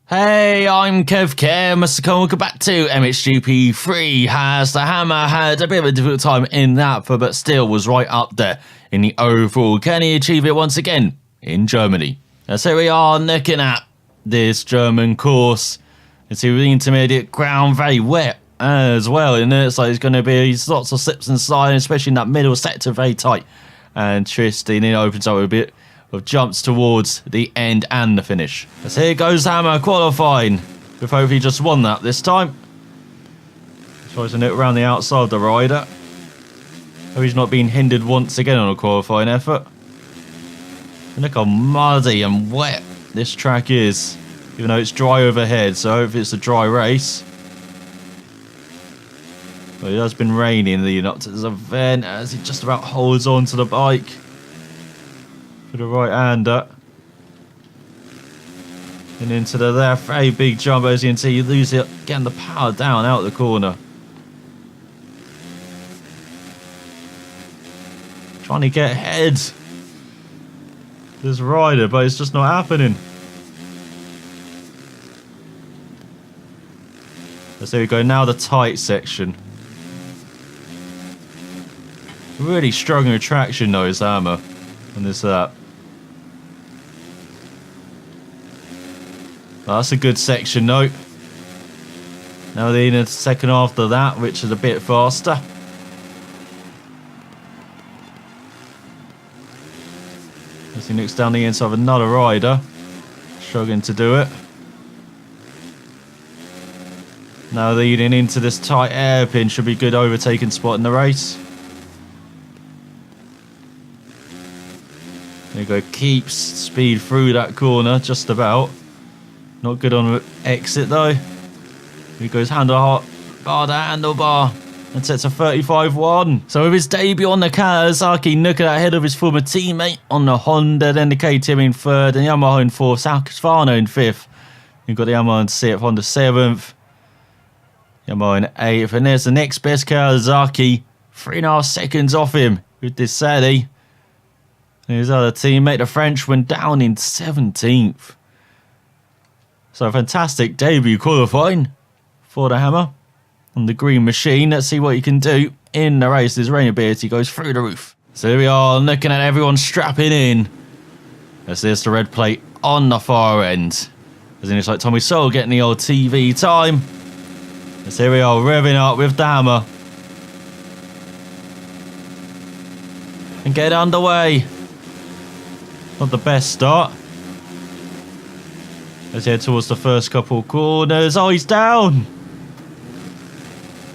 Hey, I'm Kev Mr. Welcome back to MXGP3. Has the Hammer had a bit of a difficult time in that, but still was right up there in the overall. Can he achieve it once again in Germany? So we are looking at this German course. You see the intermediate ground very wet as well, and it's like it's going to be lots of slips and slides, especially in that middle sector, very tight and twisty, and it opens up a bit of jumps towards the end and the finish. As here goes Hammer qualifying. We've hopefully just won that this time. Tries to nip around the outside of the rider. Hope he's not being hindered once again on a qualifying effort. And look how muddy and wet this track is, even though it's dry overhead, so hopefully it's a dry race. But it has been raining leading up to this event as he just about holds on to the bike. For the right-hander. And into the left, very big jump as you can see, you lose it, getting the power down out of the corner. Trying to get ahead. This rider, but it's just not happening. So there we go, now the tight section. Really struggling with traction though, is Hammer on this lap. Well, that's a good section though. Now they're in the second after that, which is a bit faster. As he looks down the inside of another rider, struggling to do it. Now leading into this tight hairpin, should be good overtaking spot in the race. There you go, keeps speed through that corner, just about. Not good on exit though. He goes handlebar to handlebar and sets a 35-1. So with his debut on the Kawasaki, looking ahead of his former teammate on the Honda, then the KTM in third, and Yamaha in fourth, Husqvarna in fifth. You've got the Yamaha in sixth, Honda seventh, Yamaha in eighth, and there's the next best Kawasaki, 3.5 seconds off him with this Saturday. And his other teammate, the French, went down in 17th. So a fantastic debut qualifying for the Hammer on the green machine. Let's see what he can do in the race. His rain ability goes through the roof. So here we are looking at everyone strapping in. As there's the red plate on the far end. As in it's like Tommy Sowell getting the old TV time. As here we are revving up with the Hammer. And get underway. Not the best start. Let's head towards the first couple corners. Oh, he's down!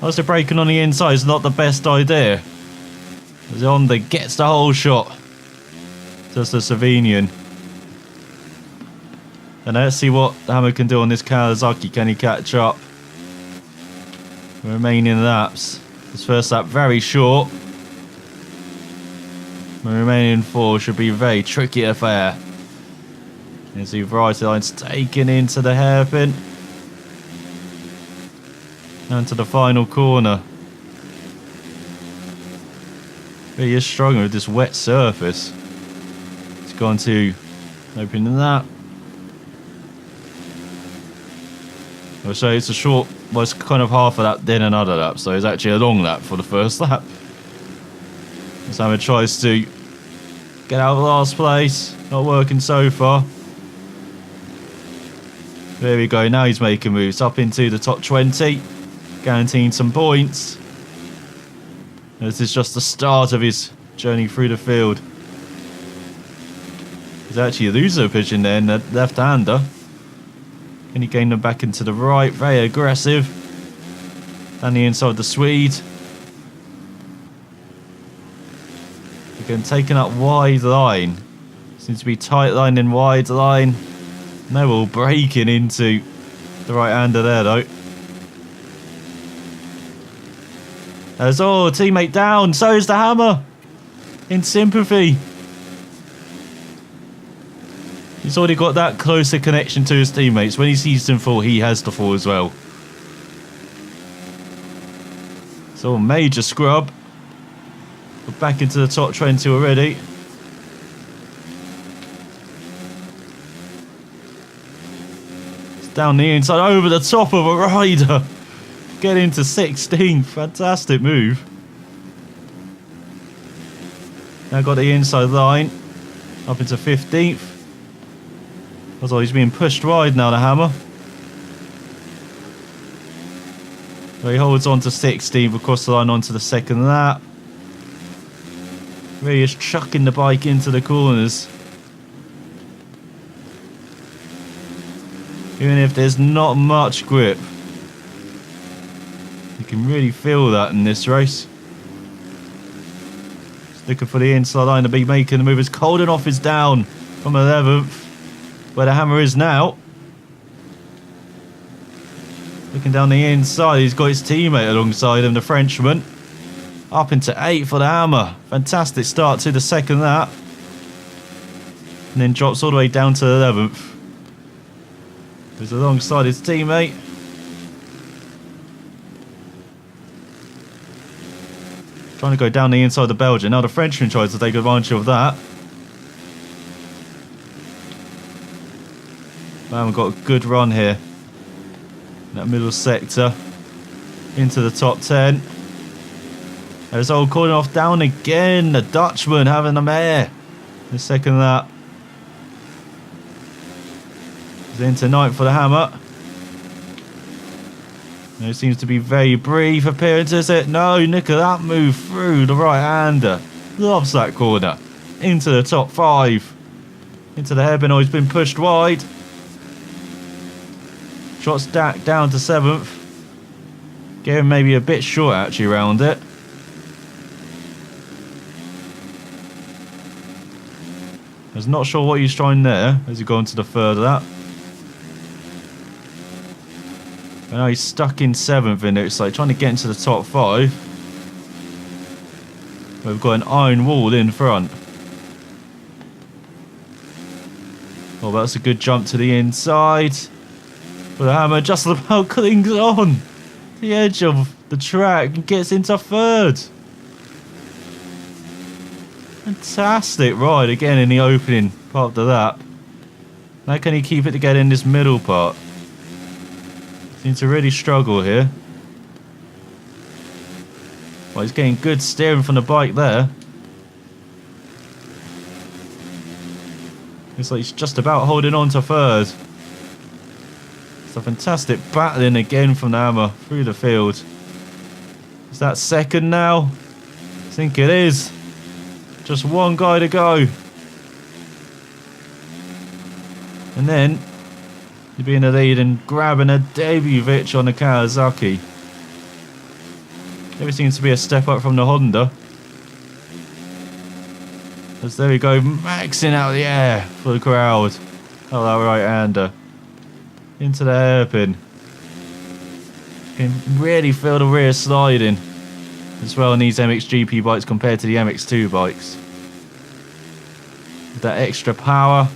Also braking on the inside is not the best idea. As Honda gets the whole shot. Just the Slovenian. And let's see what the Hammer can do on this Kawasaki. Can he catch up? Remaining laps. His first lap very short. The remaining 4 should be a very tricky affair. You see variety lines taken into the hairpin. And to the final corner. He is struggling with this wet surface. It's gone to opening that. So it's a short, well, it's kind of half a lap, then another lap. So it's actually a long lap for the first lap. Hammer tries to get out of last place. Not working so far. There we go, now he's making moves up into the top 20, guaranteeing some points. This is just the start of his journey through the field. He's actually a loser pigeon there in the left-hander. Can he gain them back into the right? Very aggressive. Down the inside the Swede. Again, taking up wide line. Seems to be tight line and wide line. No ball breaking into the right-hander there though. As oh, teammate down, so is the Hammer. In sympathy. He's already got that closer connection to his teammates. When he sees them fall, he has to fall as well. So a major scrub. We're back into the top 20 already. Down the inside, over the top of a rider. Get into 16th. Fantastic move. Now got the inside line. Up into 15th. That's all, he's being pushed wide now, the Hammer. So he holds on to 16th, across the line onto the second lap. Really is chucking the bike into the corners. Even if there's not much grip. You can really feel that in this race. Just looking for the inside line to be making the move. As Koldenhoff is down from 11th, where the Hammer is now. Looking down the inside, he's got his teammate alongside him, the Frenchman. Up into 8th for the Hammer. Fantastic start to the second lap. And then drops all the way down to 11th. He's alongside his teammate. Trying to go down the inside of the Belgian. Now the Frenchman tries to take advantage of that. Man, we've got a good run here. In that middle sector. Into the top 10. There's old Koldenhoff down again. The Dutchman having a mare. The second lap. He's into 9th for the Hammer. It seems to be very brief appearances. No, look at that move through the right-hander. Loves that corner. Into the top 5. Into the hairpin. Oh, he's been pushed wide. Shots down to 7th. Getting maybe a bit short actually around it. I was not sure what he's trying there as he got into the third lap. And now he's stuck in 7th in it. It's like trying to get into the top 5. We've got an iron wall in front. Oh, that's a good jump to the inside. But the Hammer just about clings on the edge of the track and gets into 3rd. Fantastic ride again in the opening part of the lap. Now can he keep it together in this middle part? Seems to really struggle here. Well, he's getting good steering from the bike there. Looks like he's just about holding on to 3rd. It's a fantastic battling again from the Hammer through the field. Is that 2nd now? I think it is. Just one guy to go. And then he'd be in the lead and grabbing a debut Vitch on the Kawasaki. There seems to be a step up from the Honda. As there we go, maxing out the air for the crowd. Oh, that right-hander. Into the hairpin. You can really feel the rear sliding as well on these MXGP bikes compared to the MX2 bikes. With that extra power.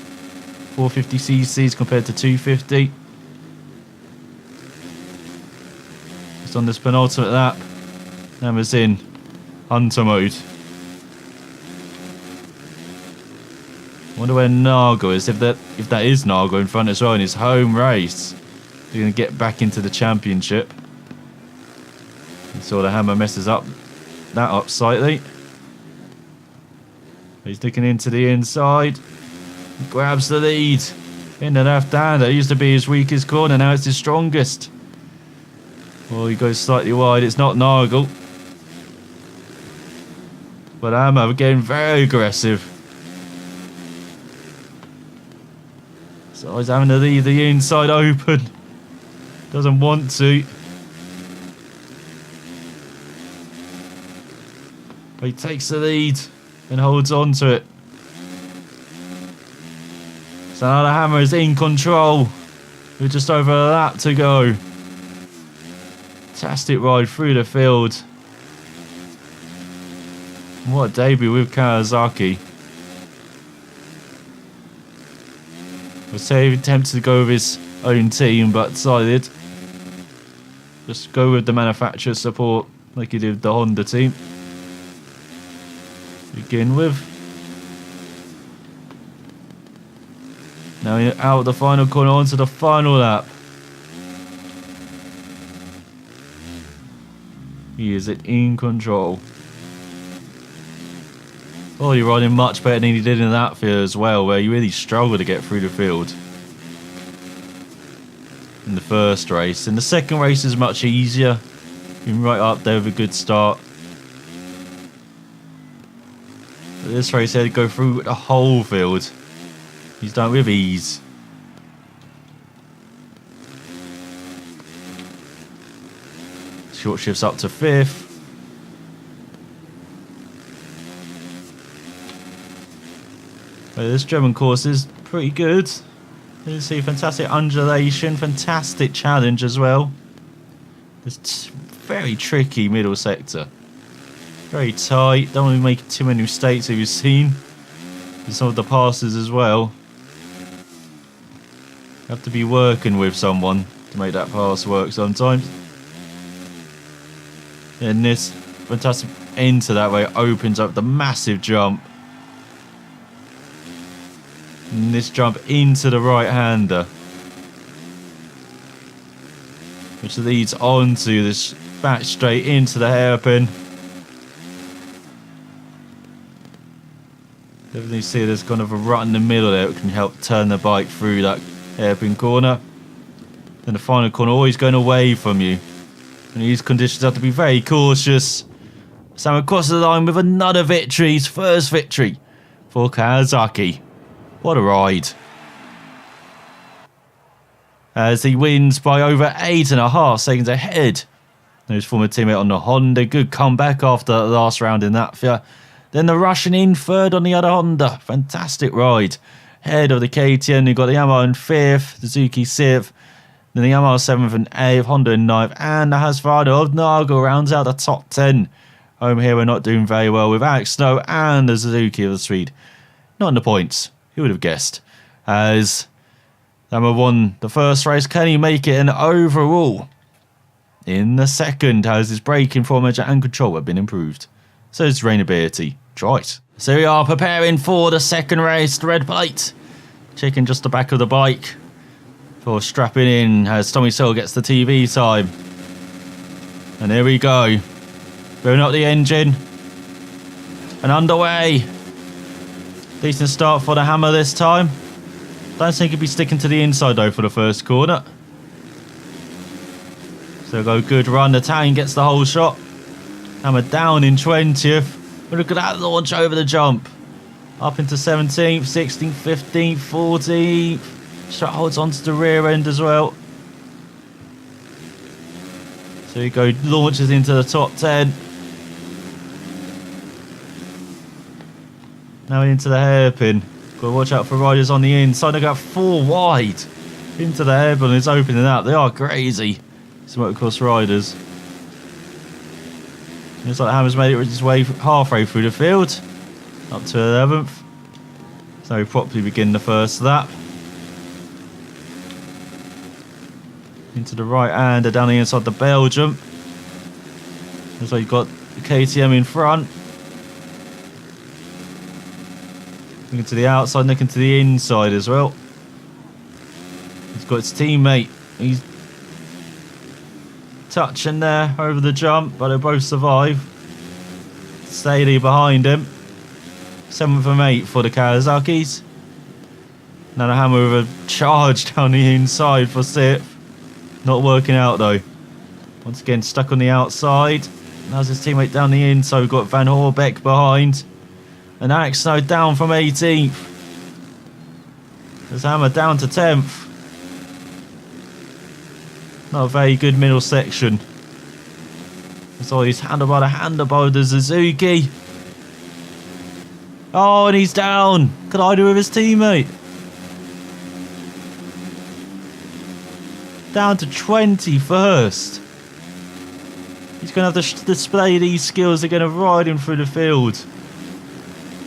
450cc's compared to 250. Just on this penultimate lap. Hammer's in hunter mode. Wonder where Nago is. If that is Nago in front as well in his home race, he's going to get back into the championship. And so the Hammer messes that up slightly. He's looking into the inside. Grabs the lead in the left hand. That used to be his weakest corner, now it's his strongest. Well, he goes slightly wide. It's not Nagel. But Hammer getting very aggressive. So he's having to leave the inside open. Doesn't want to. But he takes the lead and holds on to it. So now the Hammer is in control with just over a lap to go. Fantastic ride through the field. What a debut with Kawasaki. I was tempted to go with his own team, but decided just go with the manufacturer's support like he did with the Honda team. Begin with. Now out of the final corner onto the final lap. He is in control. Oh, you're riding much better than he did in that field as well, where he really struggled to get through the field in the first race. In the second race is much easier. Been right up there with a good start. But this race he had to go through the whole field. He's done it with ease. Short shifts up to 5th. But this German course is pretty good. You see fantastic undulation, fantastic challenge as well. This very tricky middle sector. Very tight, don't want to make too many mistakes as you've seen. And some of the passes as well. You have to be working with someone to make that pass work sometimes. And this fantastic end to that way opens up the massive jump. And this jump into the right-hander, which leads on to this back straight into the hairpin. Definitely see there's kind of a rut in the middle there that can help turn the bike through that hairpin corner. Then the final corner always going away from you. And these conditions have to be very cautious. Sam across the line with another victory, his first victory for Kawasaki. What a ride. As he wins by over 8.5 seconds ahead. His former teammate on the Honda. Good comeback after the last round in that field. Then the Russian in third on the other Honda. Fantastic ride. Ahead of the KTM, you've got the Yamaha in 5th, the Suzuki 6th. Then the Yamaha 7th and 8th, Honda in 9th. And the Husqvarna of Nago rounds out the top 10. Home here we're not doing very well with Alex Snow and the Suzuki of the Swede. Not in the points. Who would have guessed? As Yamaha won the first race, can he make it an overall? In the second, has his braking, form measure and control have been improved. So his drainability, twice. So we are preparing for the second race, the red plate. Checking just the back of the bike for strapping in as Tommy Searle gets the TV time. And here we go. Blowing up the engine. And underway. Decent start for the Hammer this time. Don't think he'll be sticking to the inside though for the first corner. So go good run. The Italian gets the whole shot. Hammer down in 20th. But look at that launch over the jump. Up into 17th, 16th, 15th, 14th. Strutt holds onto the rear end as well. So he goes, launches into the top 10. Now into the hairpin. Got to watch out for riders on the inside. They got 4 wide into the hairpin. It's opening up. They are crazy. Some motocross riders. Looks like Hammer's made it his way halfway through the field. Up to 11th. So we properly begin the first lap. Into the right hander down the inside the Belgium. Looks like you've got the KTM in front. Looking to the outside, looking to the inside as well. He's got his teammate. He's touching there over the jump, but they both survive. Steady behind him. 7th and 8th for the Kawasaki's. Now the Hammer with a charge down the inside for 6th. Not working out though. Once again stuck on the outside. Now's his teammate down the inside. We've got Van Horbeck behind. And Alex Snow down from 18th. There's Hammer down to 10th. Not a very good middle section. That's all he's handlebar to handlebar with the Suzuki. Oh, and he's down. Collided with his teammate. Down to 21st. He's going to have to display these skills again of riding through the field.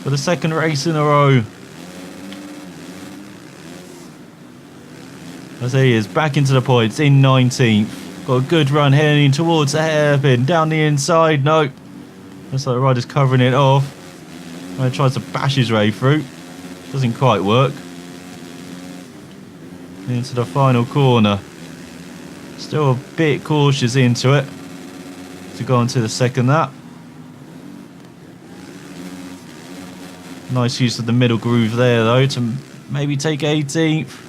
For the second race in a row. As he is back into the points in 19th. Got a good run heading towards the hairpin. Down the inside. No. Looks like the rider's covering it off. He tries to bash his way through. Doesn't quite work. Into the final corner. Still a bit cautious into it. to go on to the second lap. Nice use of the middle groove there though to maybe take 18th.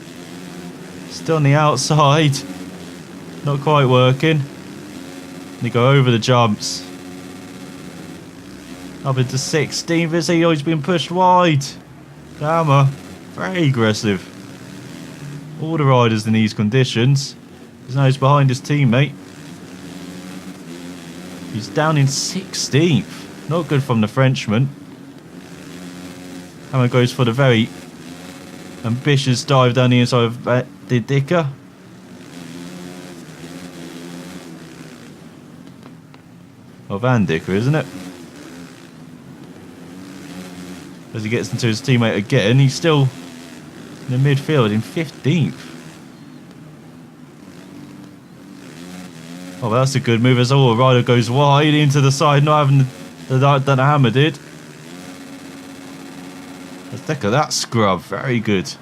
Still on the outside. Not quite working. They go over the jumps. Up into 16th as he always been pushed wide. Hammer, very aggressive. All the riders in these conditions. He's now behind his teammate. He's down in 16th. Not good from the Frenchman. Hammer goes for the very ambitious dive down the inside of the Dicker. Or Van Dicker, isn't it? As he gets into his teammate again, he's still in the midfield in 15th. Oh, well, that's a good move as all. Rider goes wide into the side, not having the dart that the Hammer did. Let's look at that scrub, very good.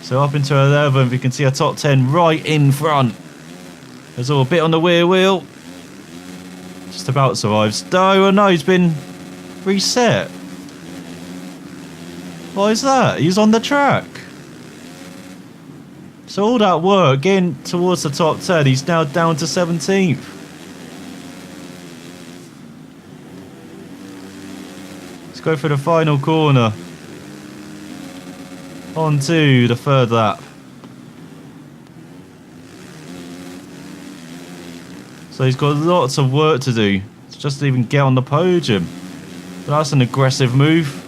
So up into 11th, you can see a top 10 right in front. There's all a bit on the rear wheel. Just about survives. Oh no, he's been reset. Why is that? He's on the track. So all that work getting towards the top 10, he's now down to 17th. Let's go for the final corner. On to the third lap. So he's got lots of work to do to just even get on the podium. But that's an aggressive move.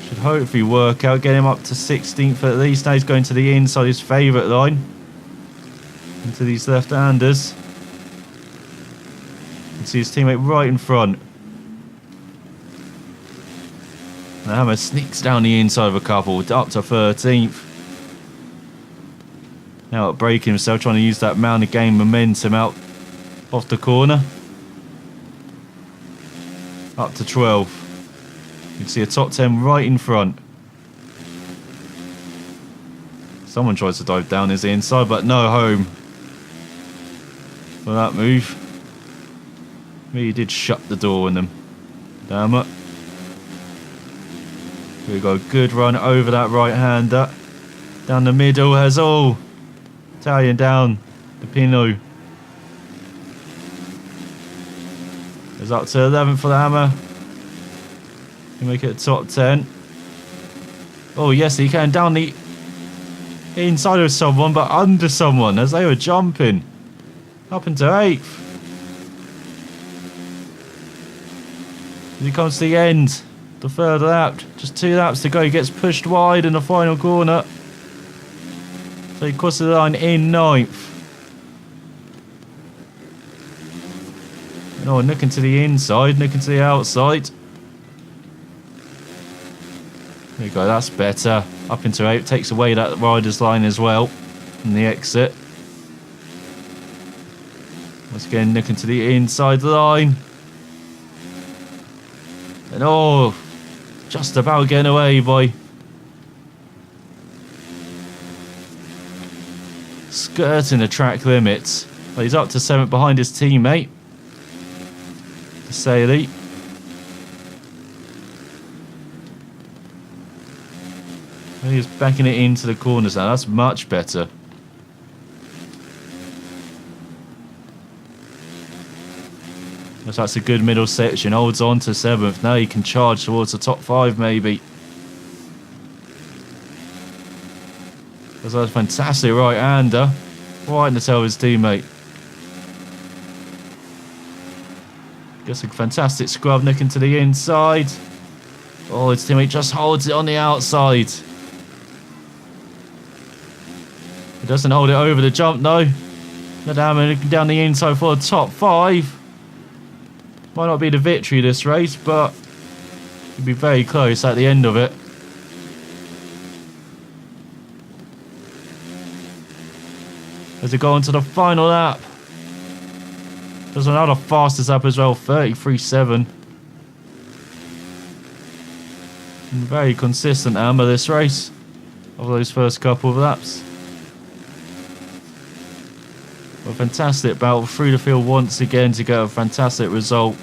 Should hopefully work out, get him up to 16th at least. Now he's going to the inside, his favourite line. Into these left-handers. You can see his teammate right in front. The Hammer sneaks down the inside of a couple, up to 13th. Now braking himself, trying to use that mount to gain momentum out off the corner. Up to 12th. You can see a top 10 right in front. Someone tries to dive down his inside, but no home for that move. Maybe he did shut the door on them. Damn it. Here we go, good run over that right-hander. Down the middle has all. Italian down the Pinot. It's up to 11th for the Hammer. You make it a top 10. Oh yes, he can down the inside of someone, but under someone as they were jumping. Up into 8th. As he comes to the end, the third lap, just 2 laps to go, he gets pushed wide in the final corner. So he crosses the line in 9th. Oh, looking to the inside, looking to the outside. There you go, that's better. Up into 8th, takes away that rider's line as well from the exit. Once again, looking to the inside line. And oh, just about getting away by skirting the track limits. But he's up to 7th behind his teammate, the Saley. And he's backing it into the corners now. That's much better. That's a good middle section. Holds on to 7th. Now he can charge towards the top 5 maybe. That's a fantastic right-hander. Right in the tail of his teammate. Gets a fantastic scrub nicking to the inside. Oh, his teammate just holds it on the outside. He doesn't hold it over the jump though. The Hammer down the inside for the top 5. Might not be the victory this race, but it'll be very close at the end of it. As they go on to the final lap. Does another fastest lap as well, 33.7. Very consistent Hammer this race of those first couple of laps. A fantastic battle through the field once again to get a fantastic result.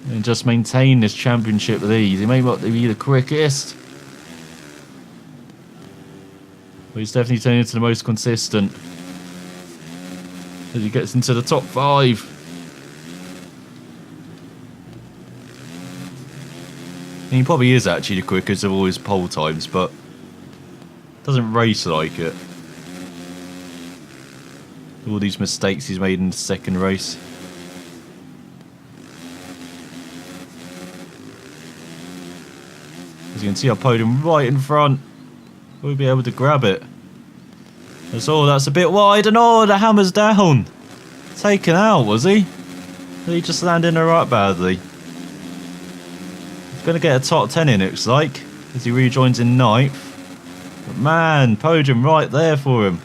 And just maintain this championship lead. He may not be the quickest, but he's definitely turning into the most consistent as he gets into the top 5. And he probably is actually the quickest of all his pole times, but doesn't race like it. All these mistakes he's made in the second race. As you can see, our podium right in front. We'll be able to grab it. That's all. That's a bit wide, and oh, the hammer's down. Taken out, was he? Did he just land in there right badly? He's going to get a top 10 in, it looks like, as he rejoins in 9th. But man, podium right there for him.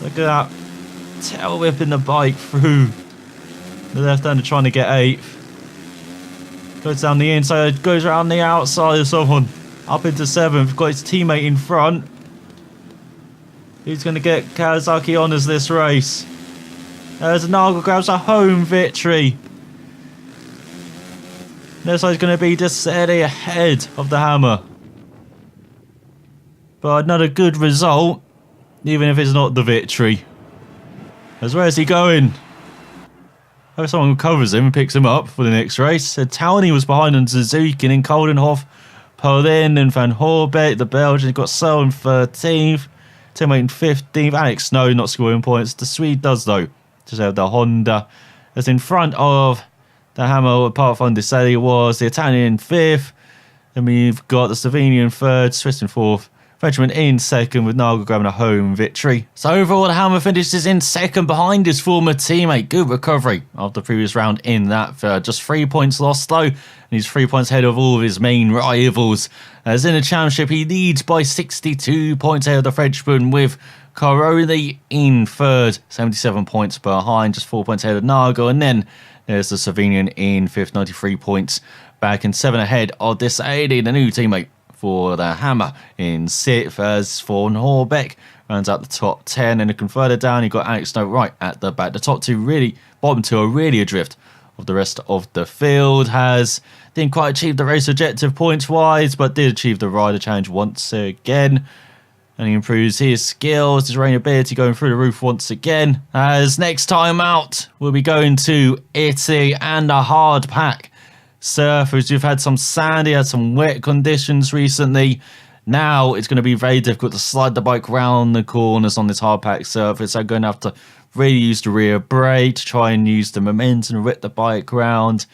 Look at that tail whipping the bike through the left-hander, trying to get 8th. Goes down the inside, goes around the outside of someone. Up into 7th, got his teammate in front. Who's going to get Kawasaki honours this race? As Nagel grabs a home victory. Looks like it's going to be just steady ahead of the hammer. But another good result, even if it's not the victory. As where is he going? Oh, someone covers him and picks him up for the next race. So Towney was behind on Suzuki, and Coldenhoff, Paulin and Van Horbeck, the Belgian, got Searle in 13th, teammate in 15th. Alex Snow not scoring points. The Swede does though. Just have the Honda. As in front of the hammer, apart from Desailly, was the Italian in 5th. Then we've got the Slovenian in 3rd, Swiss in 4th. Frenchman in 2nd, with Nagel grabbing a home victory. So overall, the hammer finishes in 2nd behind his former teammate. Good recovery after the previous round in that third. Just 3 points lost though, and he's 3 points ahead of all of his main rivals. As in the championship, he leads by 62 points ahead of the Frenchman, with Caroli in 3rd, 77 points behind, just 4 points ahead of Nagel. And then there's the Slovenian in 5th, 93 points back, and 7 ahead of Desailly, the new teammate for the hammer in 6th, as Van Horbeck rounds out the top 10. And looking further down, you've got Alex Snow right at the back. The top 2 really, bottom 2 are really adrift of the rest of the field. Didn't quite achieve the race objective points wise, but did achieve the rider challenge once again. And he improves his skills, his rain ability going through the roof once again. As next time out, we'll be going to Italy and a hard pack. Surfers, you've had some sandy, had some wet conditions recently. Now it's going to be very difficult to slide the bike round the corners on this hard pack surface. So I'm going to have to really use the rear brake to try and use the momentum and whip the bike round.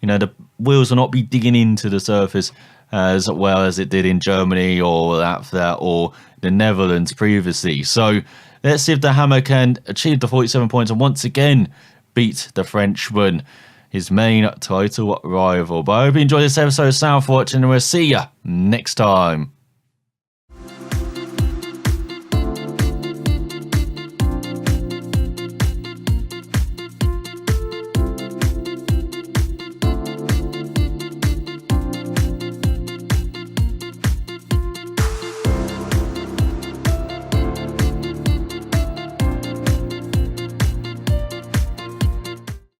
You know, the wheels will not be digging into the surface as well as it did in Germany or that or the Netherlands previously. So let's see if the hammer can achieve the 47 points and once again beat the Frenchman, his main title rival. But I hope you enjoyed this episode. Thanks for watching, and we'll see you next time.